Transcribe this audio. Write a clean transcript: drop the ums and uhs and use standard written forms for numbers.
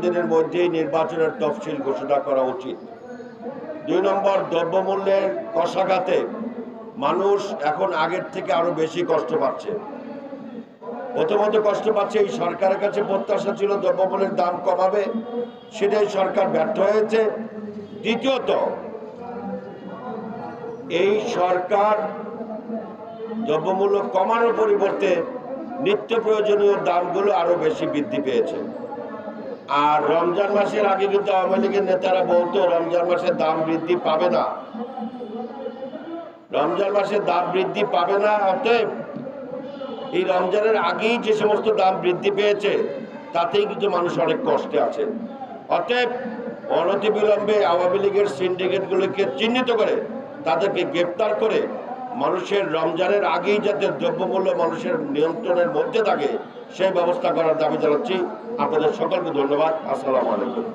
দিনের মধ্যেই নির্বাচনের তফসিল ঘোষণা করা উচিত। 2 নম্বর, দ্রব্যমূল্যের কষাঘাতে মানুষ এখন আগের থেকে আরো বেশি কষ্ট পাচ্ছে। প্রথমত কষ্ট পাচ্ছে, এই সরকারের কাছে প্রত্যাশা ছিল দ্রব্যমূল্যের দাম কমাবে, সেটাই সরকার ব্যর্থ হয়েছে। দ্বিতীয়ত, এই সরকার দ্রব্যমূল্য কমানোর পরিবর্তে নিত্য প্রয়োজনীয় দামগুলো আরো বেশি বৃদ্ধি পেয়েছে। আর রমজান মাসের আগে কিন্তু আওয়ামী লীগের নেতারা বলতো রমজান মাসে দাম বৃদ্ধি পাবে না, রমজান মাসে দাম বৃদ্ধি পাবে না। অতএব এই রমজানের আগেই যে সমস্ত দাম বৃদ্ধি পেয়েছে তাতেই কিন্তু মানুষ অনেক কষ্টে আছে। অতএব অনতিবিলম্বে আওয়ামী লীগের সিন্ডিকেটগুলোকে চিহ্নিত করে তাদেরকে গ্রেপ্তার করে মানুষের রমজানের আগেই যাতে দ্রব্যমূল্য মানুষের নিয়ন্ত্রণের মধ্যে থাকে সেই ব্যবস্থা করার দাবি জানাচ্ছি। আপনাদের সকলকে ধন্যবাদ। আসসালামু আলাইকুম।